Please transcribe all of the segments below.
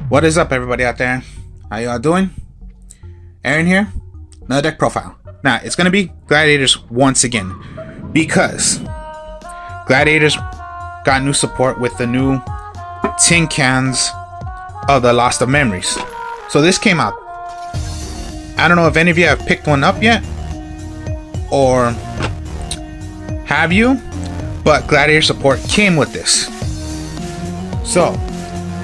What is up, everybody out there? How y'all doing? Aaron here. Another deck profile. Now, it's going to be Gladiators once again, because Gladiators got new support with the new tin cans of the Lost of Memories. So this came out. I don't know if any of you have picked one up yet, or have you, but Gladiator support came with this. So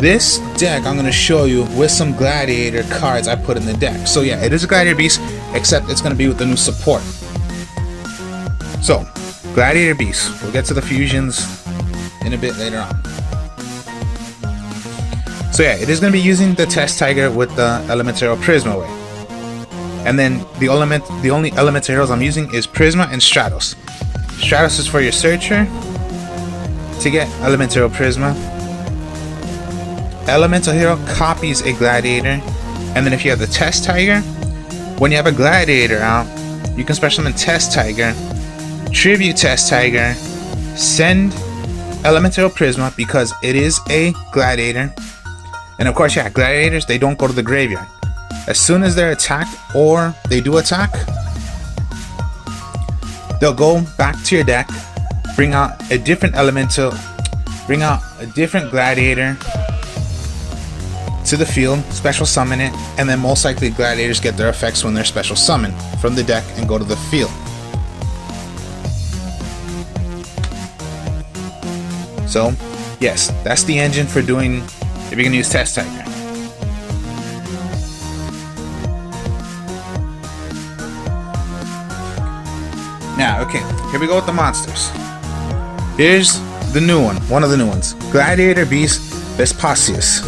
this deck I'm going to show you with some Gladiator cards I put in the deck. So yeah, it is a Gladiator Beast, except it's going to be with the new support. So Gladiator Beast, we'll get to the fusions in a bit later on. So yeah, it is going to be using the Test Tiger with the Elemental Prisma way. And then the only Elementals I'm using is Prisma and Stratos. Stratos is for your searcher to get Elemental Prisma. Elemental Hero copies a Gladiator, and then if you have the Test Tiger, when you have a Gladiator out, you can special summon Test Tiger, Tribute Test Tiger, send Elemental Prisma because it is a Gladiator, and of course, yeah, Gladiators, they don't go to the graveyard. As soon as they're attacked or they do attack, they'll go back to your deck, bring out a different Elemental, bring out a different Gladiator to the field, special summon it, and then most likely Gladiators get their effects when they're special summoned from the deck and go to the field. So yes, that's the engine for doing if you're gonna use Test Tiger. Now, okay, here we go with the monsters. Here's the new one of the new ones. Gladiator Beast Vespasius.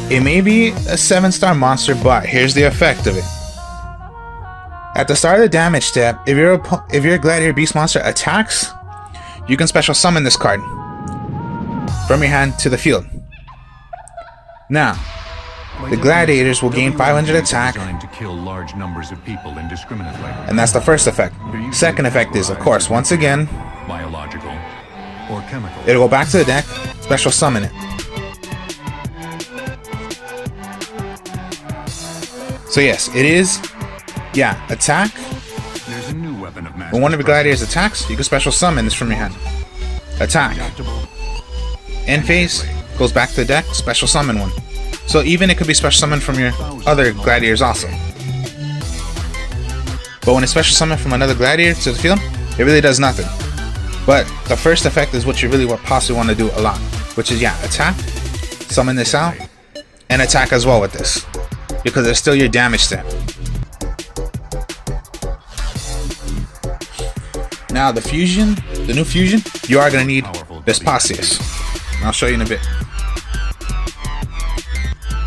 It may be a 7-star monster, but here's the effect of it. At the start of the damage step, if your Gladiator Beast monster attacks, you can special summon this card from your hand to the field. Now, the Gladiators will gain 500 attack, to kill large numbers of people indiscriminately. And that's the first effect. Second effect is, of course, once again, biological or chemical. It'll go back to the deck, special summon it. So yes, it is, yeah, attack. There's a new weapon of mass When one of your Gladiators attacks, you can special summon this from your hand. Attack. End phase, goes back to the deck, special summon one. So even it could be special summoned from your other Gladiators also. But when it's special summoned from another Gladiator to the field, it really does nothing. But the first effect is what you really possibly want to do a lot, which is, yeah, attack, summon this out, and attack as well with this, because it's still your damage step. Now the fusion, the new fusion, you are going to need Vespasius. I'll show you in a bit.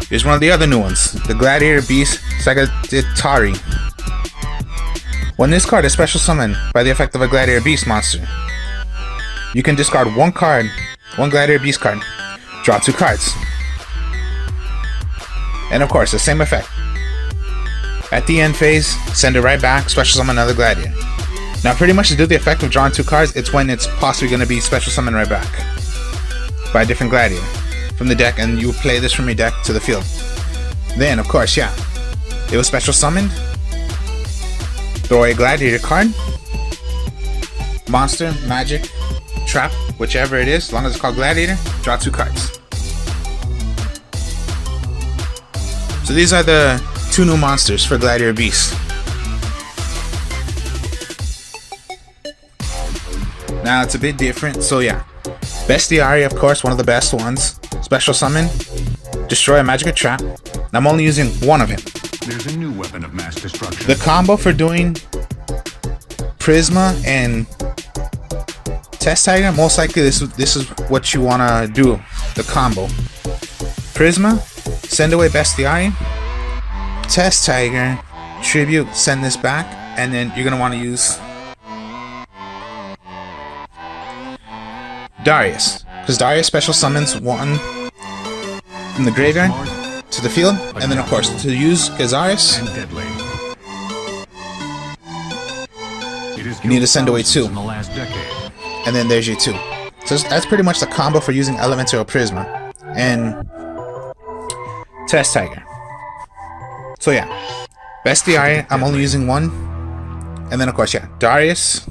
Here's one of the other new ones, the Gladiator Beast Sagittari. When this card is special summoned by the effect of a Gladiator Beast monster, you can discard one card, one Gladiator Beast card, draw 2 cards. And of course, the same effect. At the end phase, send it right back, special summon another Gladiator. Now pretty much to do the effect of drawing 2 cards, it's when it's possibly going to be special summoned right back by a different Gladiator from the deck, and you play this from your deck to the field. Then, of course, yeah, it was special summoned. Throw a Gladiator card, monster, magic, trap, whichever it is, as long as it's called Gladiator, draw 2 cards. So these are the 2 new monsters for Gladiator Beast. Now it's a bit different, so yeah. Bestiary, of course, one of the best ones. Special summon, destroy a magic trap. I'm only using one of him. There's a new weapon of mass destruction. The combo for doing Prisma and Test Tiger, most likely this is what you want to do, the combo. Prisma, send away Bestiary, Test Tiger, Tribute, send this back, and then you're going to want to use Darius, because Darius special summons one from the graveyard to the field, and then of course to use Gazaris, you need to send away 2. and then there's your 2. So that's pretty much the combo for using Elemental Prisma and Test Tiger. So yeah, Bestiary, I'm only using 1. And then of course, yeah, Darius.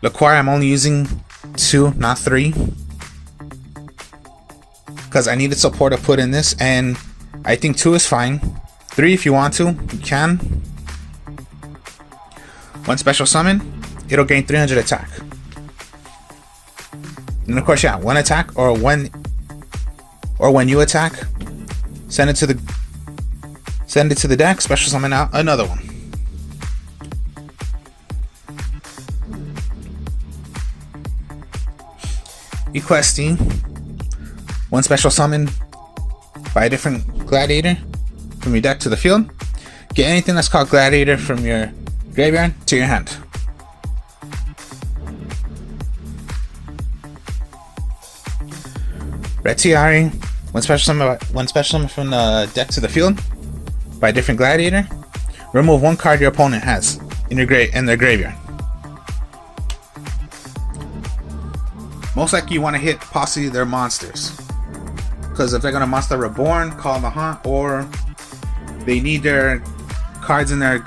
Laquire, I'm only using 2, not 3. Because I needed support to put in this, and I think 2 is fine. 3 if you want to, you can. 1 special summon, it'll gain 300 attack. And of course, yeah, 1 attack or when you attack, send it to the deck, special summon out another one. Requesting 1 special summon by a different Gladiator from your deck to the field. Get anything that's called Gladiator from your graveyard to your hand. Retiari, 1 special summon from the deck to the field by a different Gladiator. Remove 1 card your opponent has in their graveyard. Most likely you want to hit possibly their monsters, because if they're gonna Monster Reborn, Call the Hunt, or they need their cards in their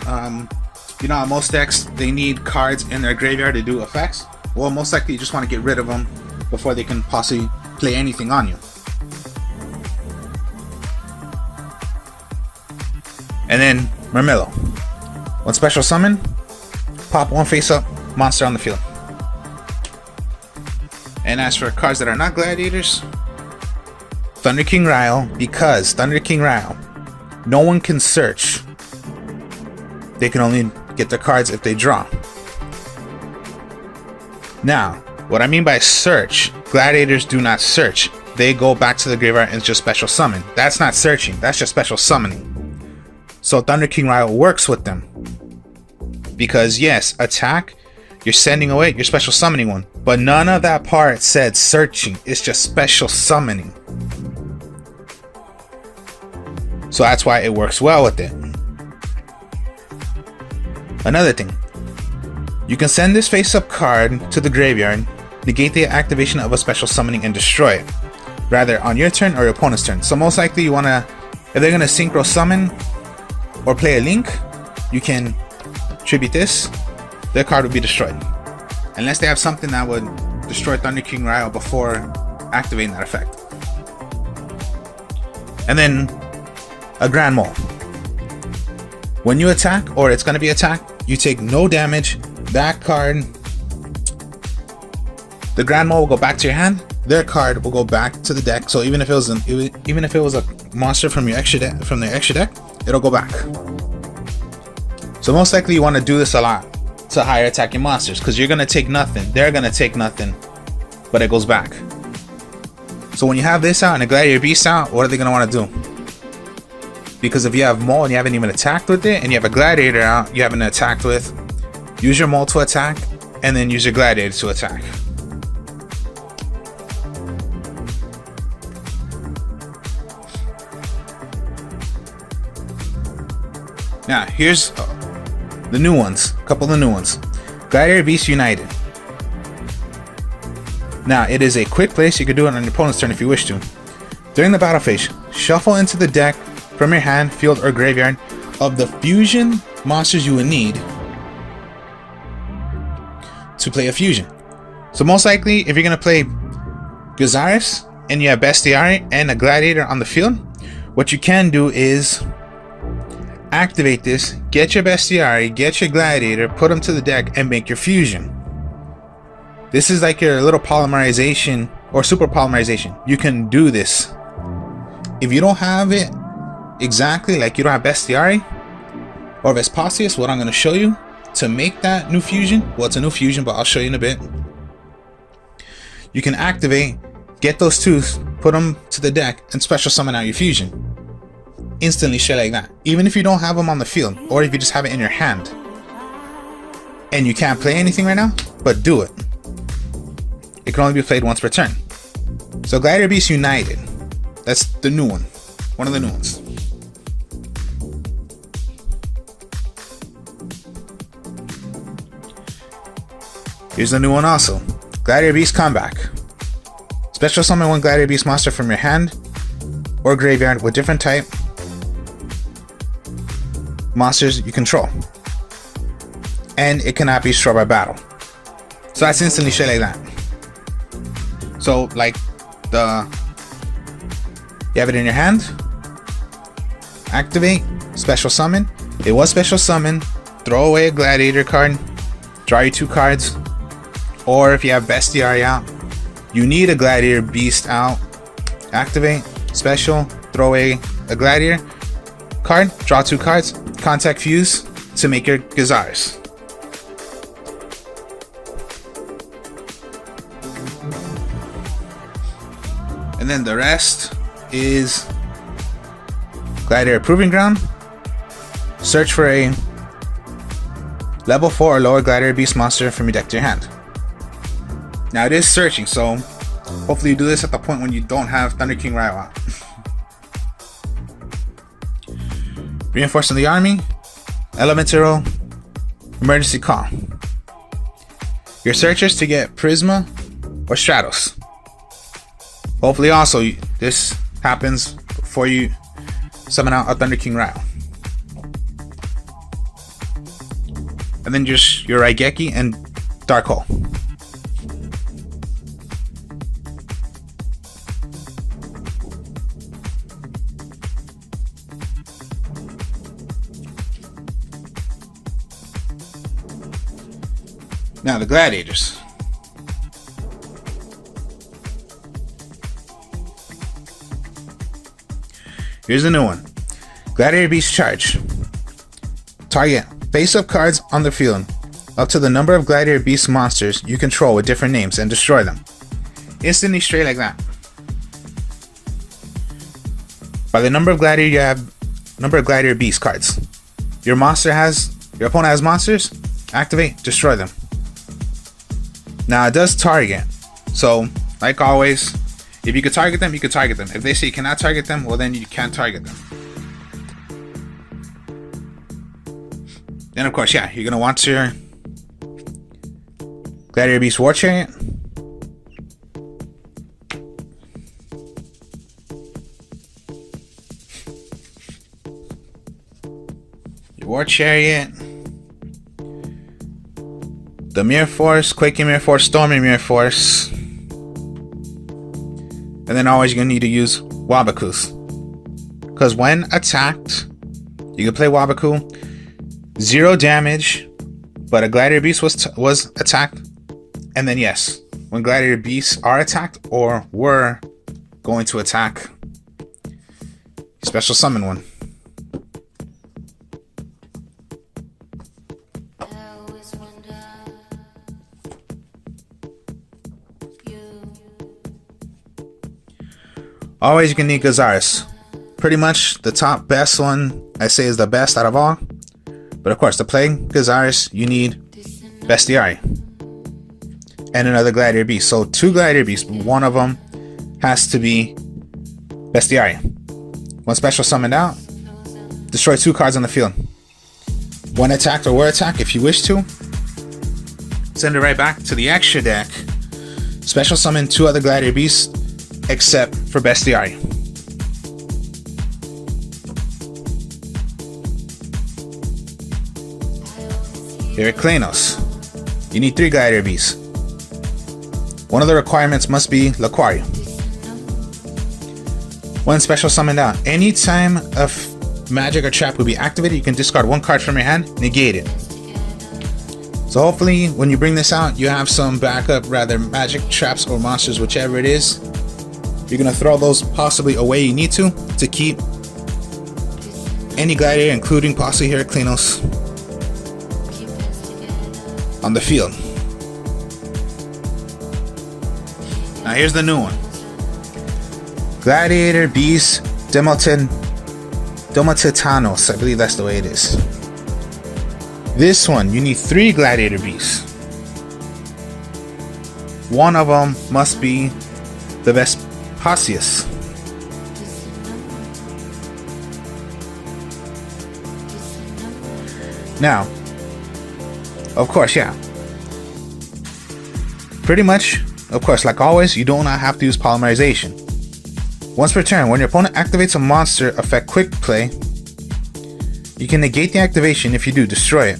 you know, on most decks they need cards in their graveyard to do effects. Well, most likely you just want to get rid of them before they can possibly play anything on you. And then Mermillo, 1 special summon, pop 1 face-up monster on the field. And as for cards that are not Gladiators, Thunder King Ryle, because Thunder King Ryle, no one can search. They can only get their cards if they draw. Now, what I mean by search, Gladiators do not search. They go back to the graveyard and just special summon. That's not searching, that's just special summoning. So Thunder King Ryle works with them. Because yes, attack, you're sending away, you're special summoning 1. But none of that part said searching, it's just special summoning. So that's why it works well with it. Another thing, you can send this face-up card to the graveyard, negate the activation of a special summoning and destroy it, rather on your turn or your opponent's turn. So most likely you want to, if they're going to synchro summon or play a link, you can tribute this, their card will be destroyed. Unless they have something that would destroy Thunder King Ryle before activating that effect. And then a Grand Mole. When you attack, or it's going to be attacked, you take no damage. That card, the Grand Mole will go back to your hand. Their card will go back to the deck. So even if it was a monster from your extra deck, from their extra deck, it'll go back. So most likely you want to do this a lot to higher attacking monsters, because you're going to take nothing, they're going to take nothing, but it goes back. So when you have this out and a Gladiator Beast out, what are they going to want to do? Because if you have Mole and you haven't even attacked with it, and you have a Gladiator out you haven't attacked with, use your Mole to attack, and then use your Gladiator to attack. Now here's the new ones, a couple of the new ones. Gladiator Beast United. Now it is a quick place, you can do it on your opponent's turn if you wish to. During the battle phase, shuffle into the deck from your hand, field, or graveyard of the fusion monsters you would need to play a fusion. So most likely, if you're going to play Gazaris and you have Bestiary and a Gladiator on the field, what you can do is activate this, get your Bestiary, get your Gladiator, put them to the deck, and make your fusion. This is like your little polymerization or super polymerization. You can do this. If you don't have it exactly, like you don't have Bestiary or Vespasius, what I'm going to show you to make that new fusion, well, it's a new fusion, but I'll show you in a bit. You can activate, get those two, put them to the deck, and special summon out your fusion. Instantly, shit like that. Even if you don't have them on the field, or if you just have it in your hand and you can't play anything right now, but do it. It can only be played once per turn. So Gladiator Beast United, that's the new one of the new ones. Here's the new one also. Gladiator Beast Comeback. Special summon one Gladiator Beast monster from your hand or graveyard with different type monsters you control. And it cannot be destroyed by battle. So that's instantly shit like that. So like you have it in your hand, activate, special summon. It was special summon, throw away a Gladiator card, draw your 2 cards, or if you have Bestiary out, you need a Gladiator Beast out, activate, special, throw away a Gladiator card, draw 2 cards, contact Fuse to make your Gazars. And then the rest is Gladiator Proving Ground. Search for a level 4 or lower Gladiator Beast monster from your deck to your hand. Now it is searching, so hopefully you do this at the point when you don't have Thunder King Ryo out. Reinforcing the army, Elemental, Emergency Call. Your searchers to get Prisma or Stratos. Hopefully also this happens before you summon out a Thunder King Ryo. And then just your Raigeki and Dark Hole. Now the Gladiators. Here's the new one. Gladiator Beast Charge. Target face-up cards on the field up to the number of Gladiator Beast monsters you control with different names and destroy them. Instantly straight like that. By the number of Gladiator you have number of Gladiator Beast cards. Your opponent has monsters, activate, destroy them. Now it does target. So, like always, if you could target them, you could target them. If they say you cannot target them, well then you can't target them. Then of course, yeah, you're gonna want your Gladiator Beast War Chariot. Your War Chariot. The Mirror Force, Quaking Mirror Force, Storming Mirror Force. And then always you're gonna need to use Wabakus. Because when attacked, you can play Wabaku. 0 damage, but a Gladiator Beast was attacked. And then yes, when Gladiator Beasts are attacked or were going to attack, special summon one. Always you can need Gazars. Pretty much the top best one I say is the best out of all. But of course, to play Gazars, you need Bestiary and another Gladiator Beast. So 2 Gladiator Beasts, one of them has to be Bestiary. One special summoned out, destroy 2 cards on the field. One attacked or were attacked if you wish to. Send it right back to the extra deck. Special summon 2 other Gladiator Beasts except for Bestiary. Heraclenos. You need 3 Gladiator Beasts. One of the requirements must be Laquaria. One special summoned out. Anytime a magic or trap will be activated, you can discard 1 card from your hand, negate it. So hopefully when you bring this out, you have some backup, rather magic, traps, or monsters, whichever it is. You're going to throw those possibly away you need to keep any Gladiator, including possibly Heraclenos, on the field. Now here's the new one. Gladiator Beast Domotitanos. I believe that's the way it is. This one, you need 3 Gladiator Beasts. One of them must be the Vespasius. Now, of course, yeah. pretty much, of course, like always, you do not have to use polymerization. Once per turn, when your opponent activates a monster effect quick play, you can negate the activation. If you do, destroy it.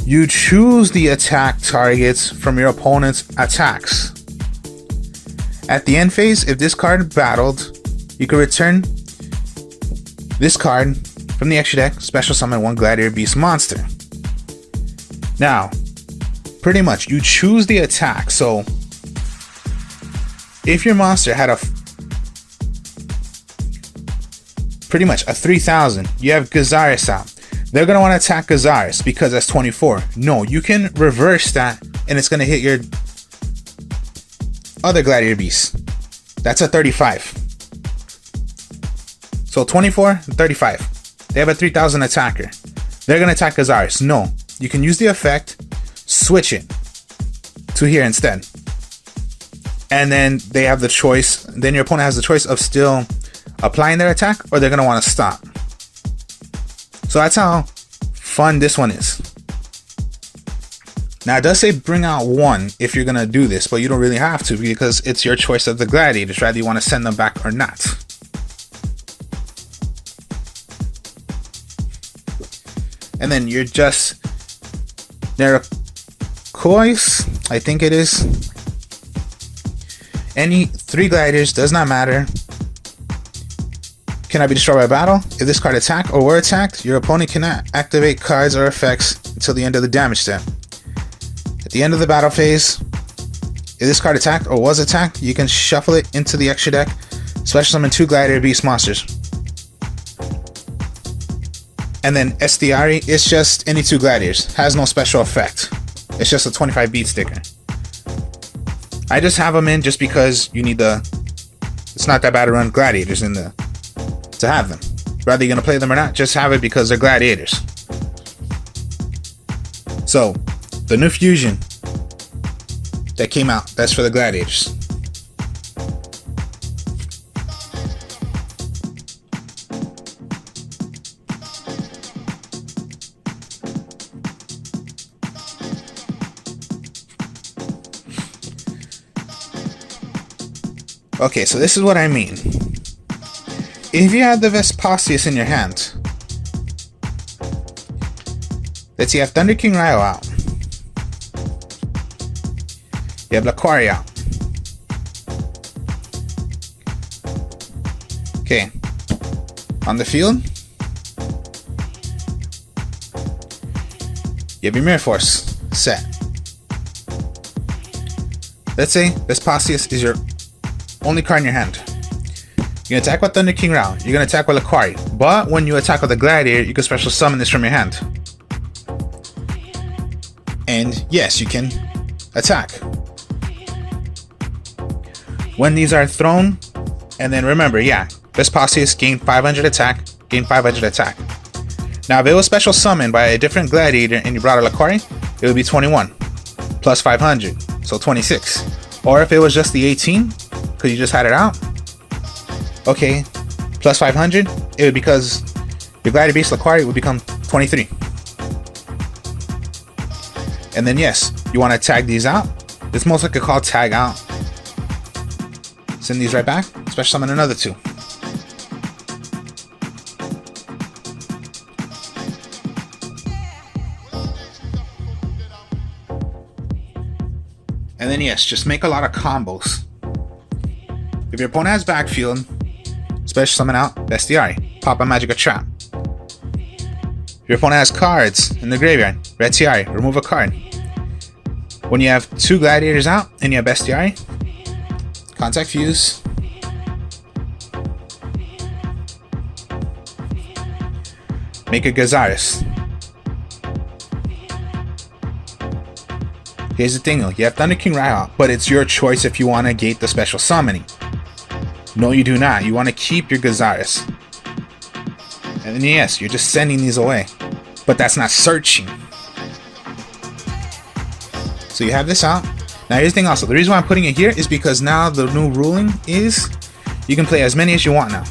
You choose the attack targets from your opponent's attacks. At the end phase, if this card battled, you can return this card from the extra deck, special summon one Gladiator Beast monster. Now, pretty much, you choose the attack. So, if your monster had pretty much a 3000, you have Gazaris out. They're going to want to attack Gazaris because that's 24. No, you can reverse that and it's going to hit your other Gladiator Beast. That's a 35. So 24 and 35. They have a 3000 attacker. They're going to attack Gazaris. No, you can use the effect, switch it to here instead. And then they have the choice. Then your opponent has the choice of still applying their attack or they're going to want to stop. So that's how fun this one is. Now it does say bring out one if you're going to do this, but you don't really have to because it's your choice of the gladiators, whether you want to send them back or not. And then you're just Nerokois, I think it is. Any 3 gladiators, does not matter, cannot be destroyed by battle. If this card attacked or were attacked, your opponent cannot activate cards or effects until the end of the damage step. At the end of the battle phase, if this card attacked or was attacked, you can shuffle it into the extra deck, special summon 2 Gladiator Beast monsters. And then Estiari is just any 2 gladiators, has no special effect. It's just a 25 beat sticker. I just have them in just because you need it's not that bad to run gladiators in to have them. Whether you're gonna play them or not, just have it because they're gladiators. So, the new fusion that came out, that's for the gladiators. Okay, so this is what I mean. If you have the Vespasius in your hand, let's see, you have Thunder King Ryo out. You have Laquari out. Okay. On the field, you have your Mirror Force set. Let's say Vespasius is your only card in your hand. You're gonna attack with Thunder King Rao. You're gonna attack with Laquari. But when you attack with the Gladiator, you can special summon this from your hand. And yes, you can attack. When these are thrown, and then remember, yeah, Vespasius gained 500 attack, gained 500 attack. Now, if it was special summoned by a different Gladiator and you brought a Laquari, it would be 21 plus 500, so 26. Or if it was just the 18, because you just had it out, okay, plus 500, it would, because your Gladiator Beast Laquari would become 23. And then yes, you want to tag these out. It's most likely called tag out. Send these right back, special summon another 2. And then yes, just make a lot of combos. If your opponent has backfield, special summon out Bestiari, pop a Magica Trap. If your opponent has cards in the graveyard, Retiari, remove a card. When you have 2 gladiators out and you have Bestiari, contact Fuse. Make a Gazaris. Here's the thing though, you have Thunder King Ryo, but it's your choice if you want to gate the special summoning. No, you do not. You want to keep your Gazaris. And then yes, you're just sending these away. But that's not searching. So you have this out. Now here's the thing also. The reason why I'm putting it here is because now the new ruling is you can play as many as you want now.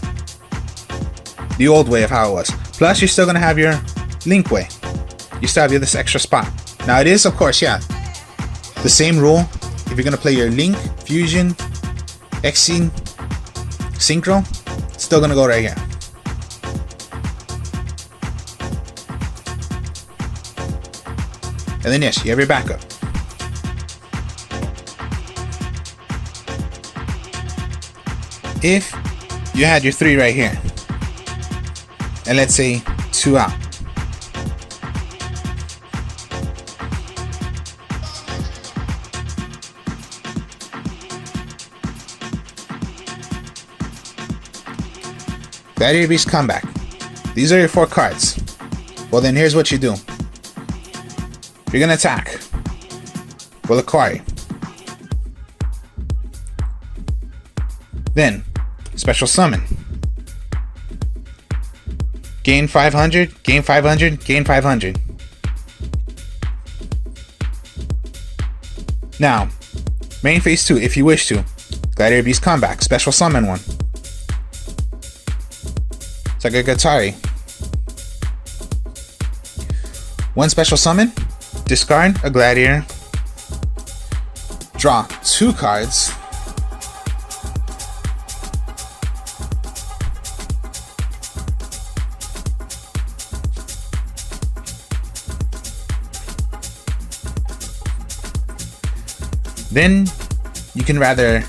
The old way of how it was. Plus you're still going to have your Link way. You still have this extra spot. Now it is, of course, yeah, the same rule. If if you're gonna play your Link, Fusion, XC, Synchro, it's still gonna go right here. And then yes, you have your backup. If you had your 3 right here, and let's say 2 out, Gladiator Beast Comeback. These are your 4 cards. Well then here's what you do. You're gonna attack with a quarry. Then special summon. Gain 500, gain 500, gain 500. Now, main phase 2, if you wish to. Gladiator Beast Comeback, special summon one. It's like a Gatari. One special summon, discard a Gladiator, draw 2 cards, then you can rather,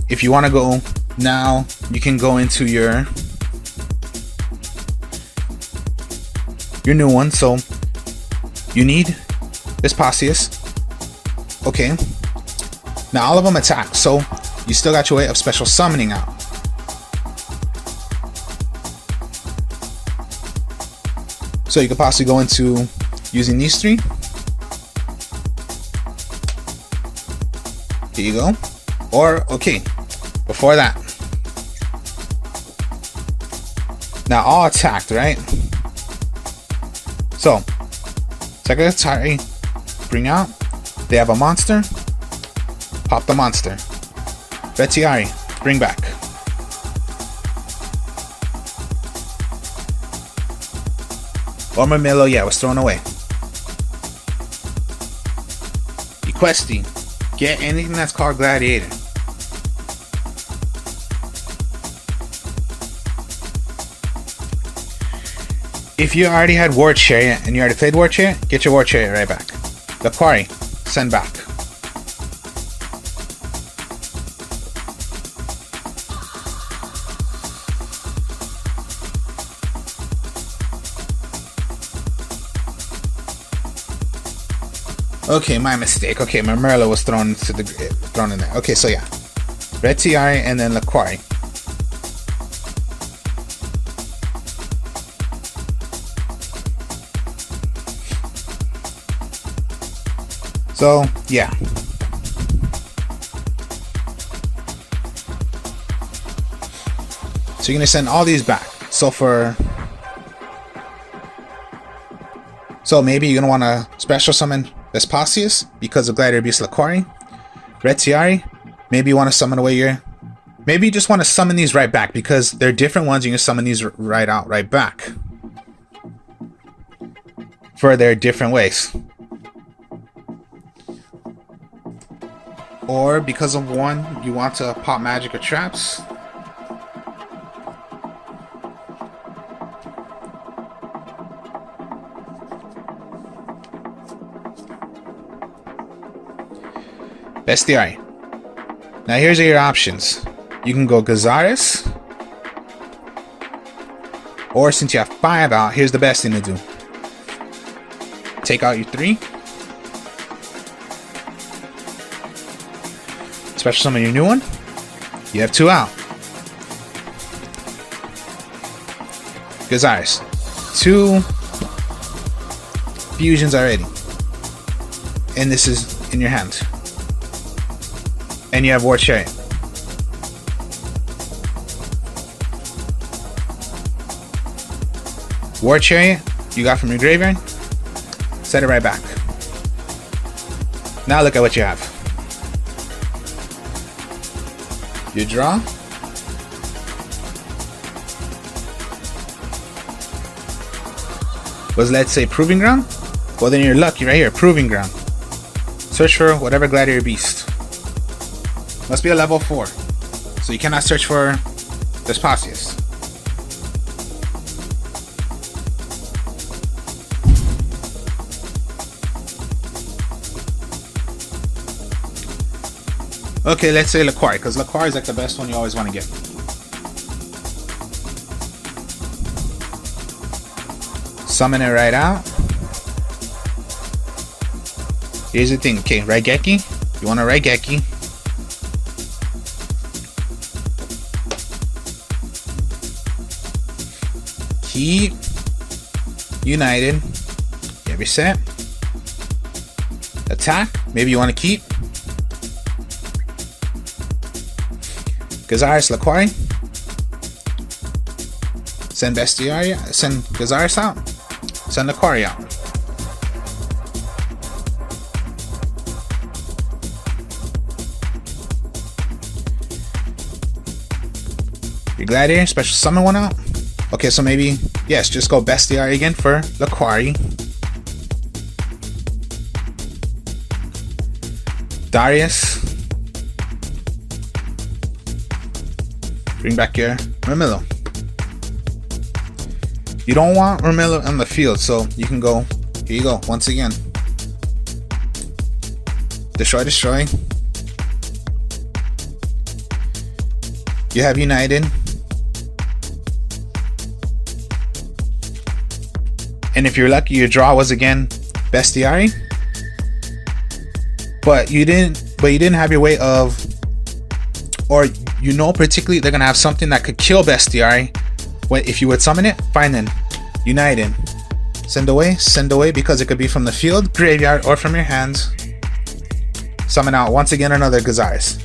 if you want to go now, you can go into your new one. So you need this Pausius. Okay. Now all of them attack, so you still got your way of special summoning out. So you could possibly go into using these 3. Here you go. Or, okay, before that. Now all attacked, right? So, Secretary, bring out. They have a monster. Pop the monster. Retiari, bring back. Ormamillo, yeah, was thrown away. Equesti, get anything that's called Gladiator. If you already had War Chariot and you already played War Chariot, get your War Chariot right back. The quarry, send back. Okay, my mistake. Okay, my Merlo was thrown in there. Okay, so yeah, Red Tiari and then the quarry. So, yeah. So you're going to send all these back. So maybe you're going to want to special summon Vespasius because of Gladiator Beast Laquari. Red Tiari. Maybe you want to summon away your... Maybe you just want to summon these right back because they're different ones. You can summon these right back. For their different ways. Or because of one, you want to pop magic or traps. Bestiari. Now here's your options. You can go Gazaris. Or since you have 5 out, here's the best thing to do. Take out your 3. Special summon your new one. You have 2 out. Gazaris. 2 fusions already. And this is in your hand. And you have War Chariot. War Chariot, you got from your graveyard. Set it right back. Now look at what you have. You draw. Was, let's say, Proving Ground? Well, then you're lucky right here, Proving Ground. So Search for whatever Gladiator beast. Must be a level 4. So you cannot search for Vespasius. Okay, let's say Laquari, because Laquari is like the best one you always want to get. Summon it right out. Here's the thing, okay, Raigeki. You want a Raigeki. Keep United. Every set. Attack. Maybe you want to keep Gazaris Laquari. Send Bestiaria. Send Gazaris out. Send Laquari out. Your Gladiator, special summon one out. Okay, so maybe, yes, just go Bestiaria again for Laquari. Darius. Bring back your Ramillo. You don't want Ramillo on the field, so you can go, here you go, once again. Destroy, destroy. You have United. And if you're lucky, your draw was again Bestiari. But you didn't have your way of, or you know particularly they're gonna have something that could kill Bestiari. When if you would summon it, fine then. United. Send away because it could be from the field, graveyard, or from your hands. Summon out once again another Gazaris.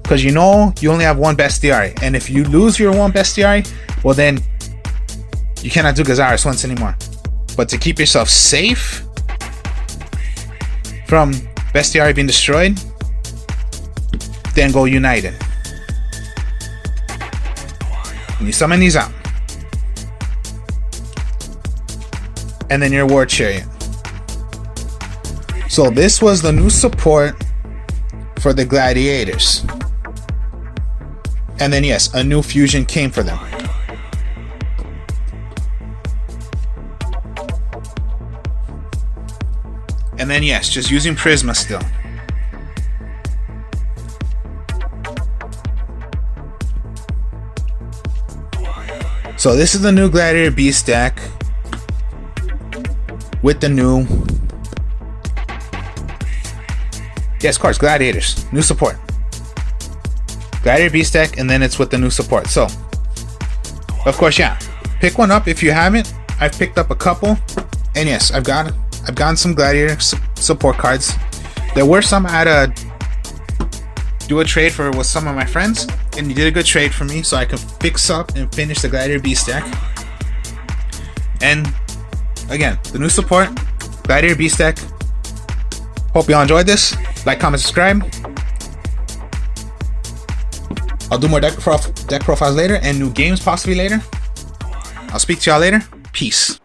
Because you know you only have one Bestiari. And if you lose your one Bestiari, well then you cannot do Gazaris once anymore. But to keep yourself safe from Bestiari being destroyed, then go United. And you summon these out. And then your War Chariot. So this was the new support for the Gladiators. And then yes, a new fusion came for them. And then yes, just using Prisma still. So this is the new Gladiator Beast deck with the new, yes, cards, Gladiators, new support. Gladiator Beast deck, and then it's with the new support. So, of course, yeah, pick one up if you haven't. I've picked up a couple, and yes, I've gotten some Gladiator support cards. There were some I had to do a trade for with some of my friends, and you did a good trade for me, so I can fix up and finish the Gladiator Beast deck. And again, the new support, Gladiator Beast deck. Hope y'all enjoyed this. Like, comment, subscribe. I'll do more deck profiles later and new games possibly later. I'll speak to y'all later. Peace.